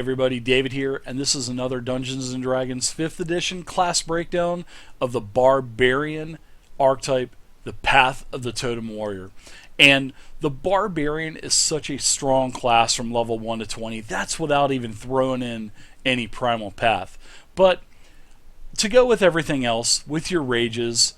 Everybody, David here, and this is another Dungeons & Dragons 5th edition class breakdown of the Barbarian archetype, the Path of the Totem Warrior. And the Barbarian is such a strong class from level 1 to 20. That's without even throwing in any Primal Path. But to go with everything else, with your rages,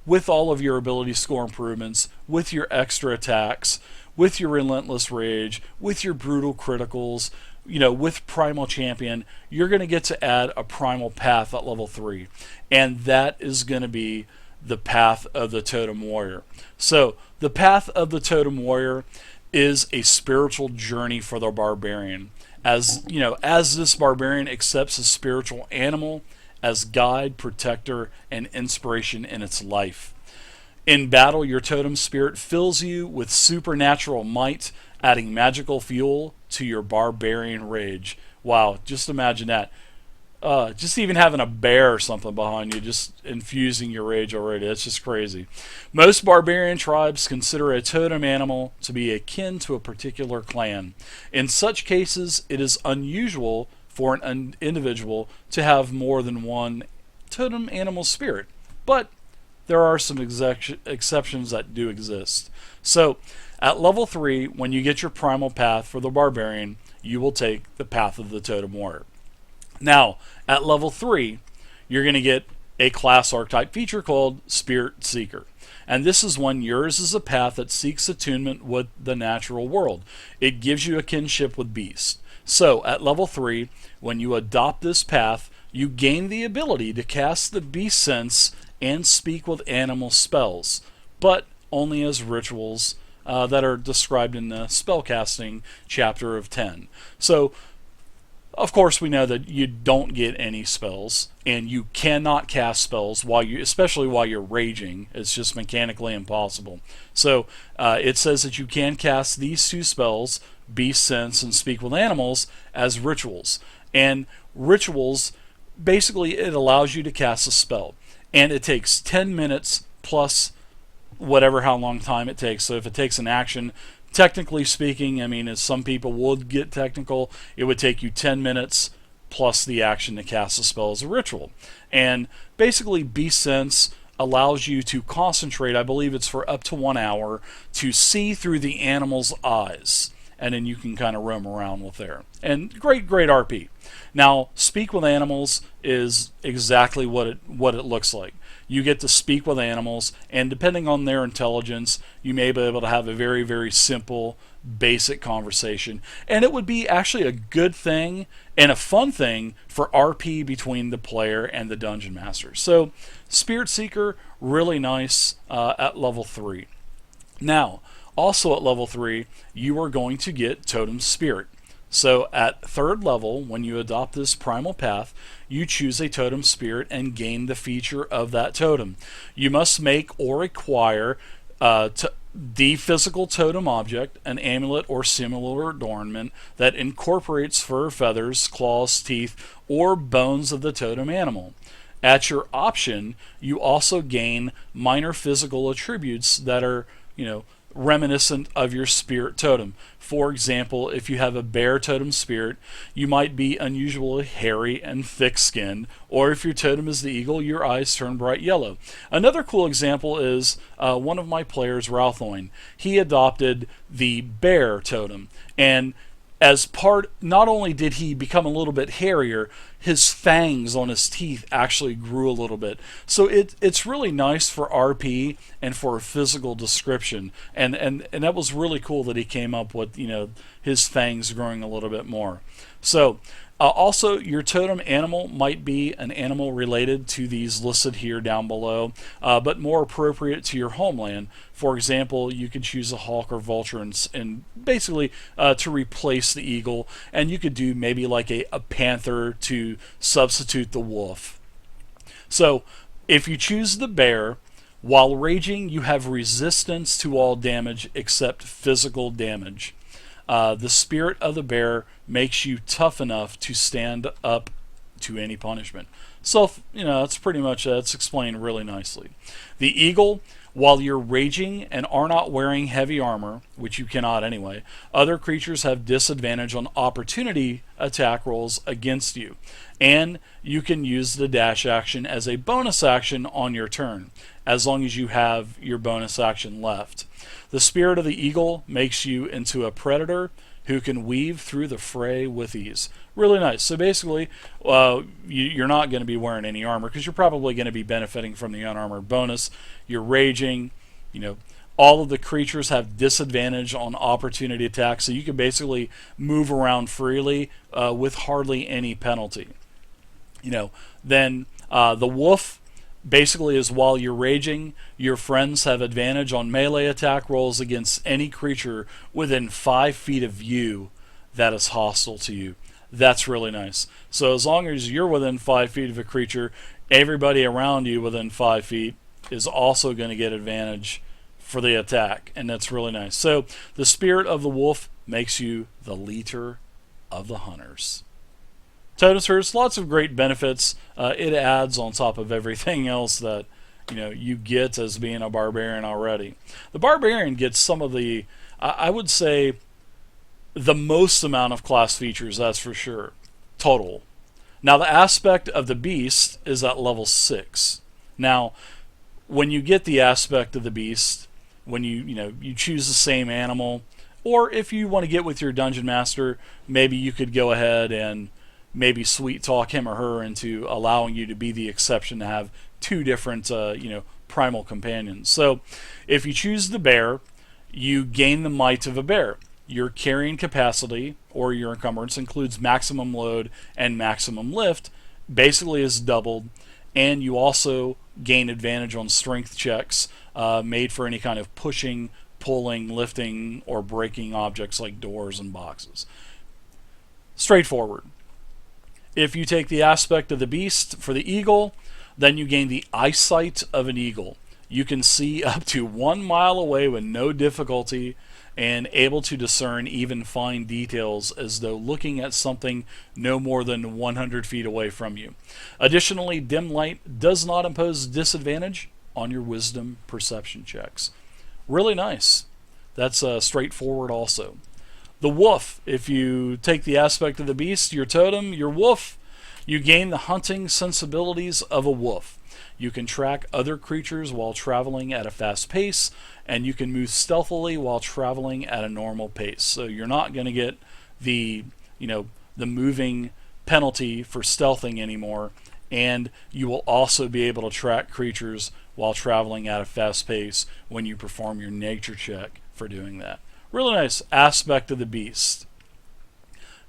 with all of your ability score improvements, with your extra attacks, with your relentless rage, with your brutal criticals, with Primal Champion, you're going to get to add a Primal Path at level 3. And that is going to be the Path of the Totem Warrior. So, the Path of the Totem Warrior is a spiritual journey for the Barbarian. As this Barbarian accepts a spiritual animal as guide, protector, and inspiration in its life. In battle, your Totem Spirit fills you with supernatural might, adding magical fuel to your Barbarian rage. Wow, just imagine that. Just even having a bear or something behind you, just infusing your rage already. That's just crazy. Most Barbarian tribes consider a totem animal to be akin to a particular clan. In such cases, it is unusual for an individual to have more than one totem animal spirit. But there are some exceptions that do exist. So, at level 3, when you get your Primal Path for the Barbarian, you will take the Path of the Totem Warrior. Now, at level 3, you're going to get a class archetype feature called Spiritseeker. And this is when yours is a path that seeks attunement with the natural world. It gives you a kinship with beasts. So, at level 3, when you adopt this path, you gain the ability to cast the beast sense and speak with animal spells, but only as rituals that are described in the spellcasting chapter of 10. So, of course, we know that you don't get any spells, and you cannot cast spells especially while you're raging. It's just mechanically impossible. So, it says that you can cast these two spells, Beast Sense and Speak with Animals, as rituals. And rituals, basically, it allows you to cast a spell. And it takes 10 minutes plus how long time it takes. So if it takes an action, technically speaking, as some people would get technical, it would take you 10 minutes plus the action to cast a spell as a ritual. And basically, Beast Sense allows you to concentrate, I believe it's for up to 1 hour, to see through the animal's eyes. And then you can kind of roam around with there. And great RP. Now, Speak with Animals is exactly what it looks like. You get to speak with animals, and depending on their intelligence, you may be able to have a very, very simple, basic conversation. And it would be actually a good thing and a fun thing for RP between the player and the Dungeon Master. So, Spiritseeker, really nice at level 3. Now, also at level 3, you are going to get Totem Spirit. So at 3rd level, when you adopt this Primal Path, you choose a Totem Spirit and gain the feature of that totem. You must make or acquire the physical totem object, an amulet or similar adornment that incorporates fur, feathers, claws, teeth, or bones of the totem animal. At your option, you also gain minor physical attributes that are, reminiscent of your spirit totem. For example, if you have a bear totem spirit, you might be unusually hairy and thick-skinned, or if your totem is the eagle, your eyes turn bright yellow. Another cool example is one of my players, Ralthoin. He adopted the bear totem, and as part, not only did he become a little bit hairier, his fangs on his teeth actually grew a little bit. So it's really nice for RP and for a physical description. And that was really cool that he came up with, his fangs growing a little bit more. So, also, your totem animal might be an animal related to these listed here down below, but more appropriate to your homeland. For example, you could choose a hawk or vulture and basically to replace the eagle, and you could do maybe like a panther to substitute the wolf. So, if you choose the bear, while raging, you have resistance to all damage except physical damage. The spirit of the bear makes you tough enough to stand up to any punishment. So, that's pretty much, that's explained really nicely. The eagle, While you're raging and are not wearing heavy armor, which you cannot anyway, other creatures have disadvantage on opportunity attack rolls against you. And you can use the dash action as a bonus action on your turn, as long as you have your bonus action left. The Spirit of the Eagle makes you into a predator who can weave through the fray with ease. Really nice. So basically, you're not going to be wearing any armor because you're probably going to be benefiting from the unarmored bonus. You're raging. All of the creatures have disadvantage on opportunity attacks, so you can basically move around freely with hardly any penalty. Then the wolf basically is while you're raging, your friends have advantage on melee attack rolls against any creature within 5 feet of you that is hostile to you. That's really nice. So as long as you're within 5 feet of a creature, everybody around you within 5 feet is also going to get advantage for the attack, and that's really nice. So the Spirit of the Wolf makes you the leader of the hunters. Totem Spirit, lots of great benefits. It adds on top of everything else that you get as being a barbarian already. The barbarian gets some of the, I would say, the most amount of class features, that's for sure, total. Now the aspect of the beast is at level 6. Now, when you get the aspect of the beast, when you choose the same animal, or if you want to get with your dungeon master, maybe you could go ahead and maybe sweet talk him or her into allowing you to be the exception to have 2 different primal companions. So if you choose the bear, you gain the might of a bear. Your carrying capacity or your encumbrance includes maximum load and maximum lift, basically is doubled, and you also gain advantage on strength checks made for any kind of pushing, pulling, lifting, or breaking objects like doors and boxes. Straightforward. If you take the aspect of the beast for the eagle, then you gain the eyesight of an eagle. You can see up to 1 mile away with no difficulty and able to discern even fine details as though looking at something no more than 100 feet away from you. Additionally, dim light does not impose disadvantage on your wisdom perception checks. Really nice. That's straightforward also. The wolf, if you take the aspect of the beast, your totem, your wolf, you gain the hunting sensibilities of a wolf. You can track other creatures while traveling at a fast pace, and you can move stealthily while traveling at a normal pace. So you're not going to get the moving penalty for stealthing anymore, and you will also be able to track creatures while traveling at a fast pace when you perform your nature check for doing that. Really nice aspect of the beast.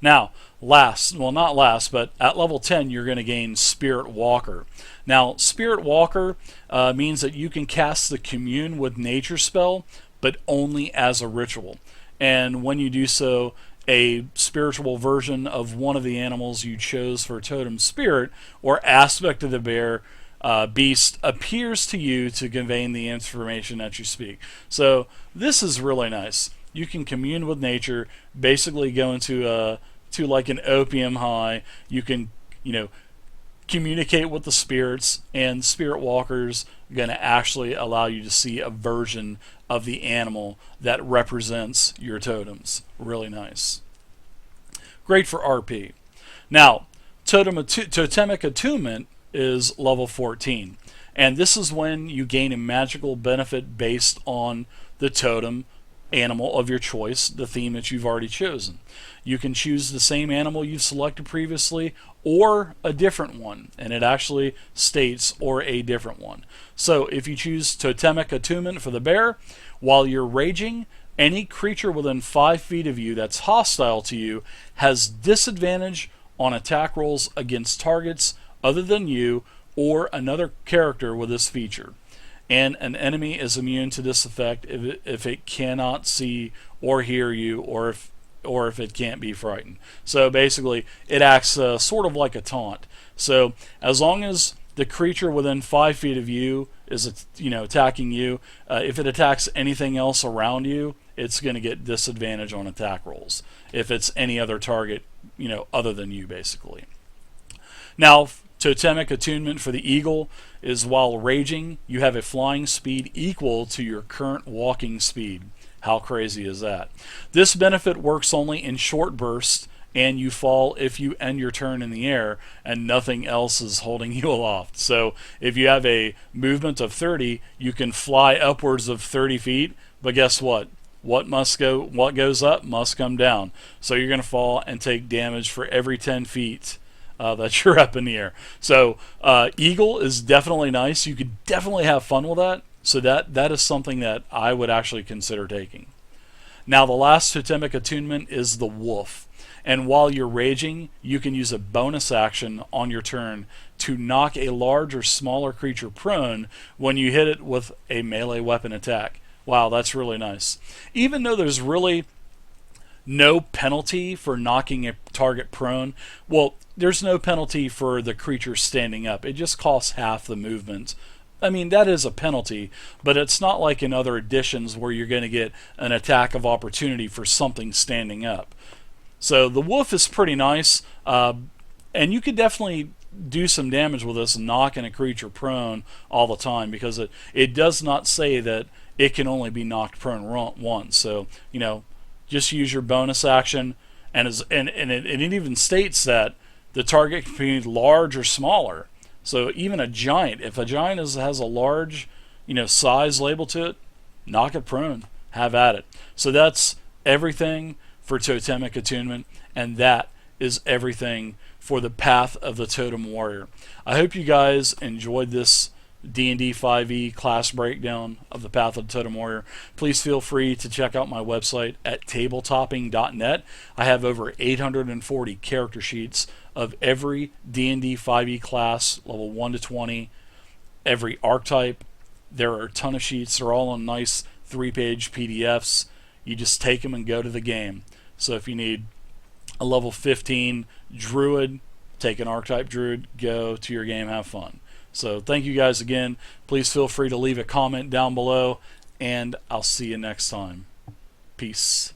Now, not last, but at level 10, you're going to gain Spirit Walker. Now, Spirit Walker means that you can cast the Commune with Nature spell, but only as a ritual. And when you do so, a spiritual version of one of the animals you chose for Totem Spirit or aspect of the bear beast appears to you to convey the information that you speak. So this is really nice. You can commune with nature, basically go into to like an opium high. You can communicate with the spirits, and Spirit Walkers are going to actually allow you to see a version of the animal that represents your totems. Really nice. Great for RP. Now, Totemic Attunement is level 14, and this is when you gain a magical benefit based on the totem animal of your choice, the theme that you've already chosen. You can choose the same animal you've selected previously or a different one, and it actually states or a different one. So if you choose Totemic Attunement for the bear, while you're raging, any creature within 5 feet of you that's hostile to you has disadvantage on attack rolls against targets other than you or another character with this feature. And an enemy is immune to this effect if it cannot see or hear you, or if it can't be frightened. So basically, it acts sort of like a taunt. So as long as the creature within 5 feet of you is attacking you, if it attacks anything else around you, it's going to get disadvantage on attack rolls. If it's any other target, other than you, basically. Now, Totemic Attunement for the Eagle is while raging, you have a flying speed equal to your current walking speed. How crazy is that? This benefit works only in short bursts, and you fall if you end your turn in the air and nothing else is holding you aloft. So if you have a movement of 30, you can fly upwards of 30 feet, but guess what? What goes up must come down. So you're going to fall and take damage for every 10 feet that you're up in the air. So Eagle is definitely nice. You could definitely have fun with that. So that is something that I would actually consider taking. Now the last Totemic Attunement is the Wolf. And while you're raging, you can use a bonus action on your turn to knock a large or smaller creature prone when you hit it with a melee weapon attack. Wow, that's really nice. Even though there's really no penalty for knocking a target prone, well, there's no penalty for the creature standing up. It just costs half the movement. I mean, that is a penalty, but it's not like in other editions where you're going to get an attack of opportunity for something standing up. So the Wolf is pretty nice, and you could definitely do some damage with this, knocking a creature prone all the time, because it does not say that it can only be knocked prone once. So, you know, just use your bonus action, and it even states that the target can be large or smaller. So even a giant, if a giant has a large, size label to it, knock it prone, have at it. So that's everything for Totemic Attunement, and that is everything for the Path of the Totem Warrior. I hope you guys enjoyed this D&D 5e class breakdown of the Path of the Totem Warrior. Please feel free to check out my website at tabletopping.net. I have over 840 character sheets of every D&D 5e class, level 1 to 20, every archetype. There are a ton of sheets. They're all on nice 3-page PDFs. You just take them and go to the game. So if you need a level 15 druid, take an archetype druid, go to your game, have fun. So thank you guys again. Please feel free to leave a comment down below, and I'll see you next time. Peace.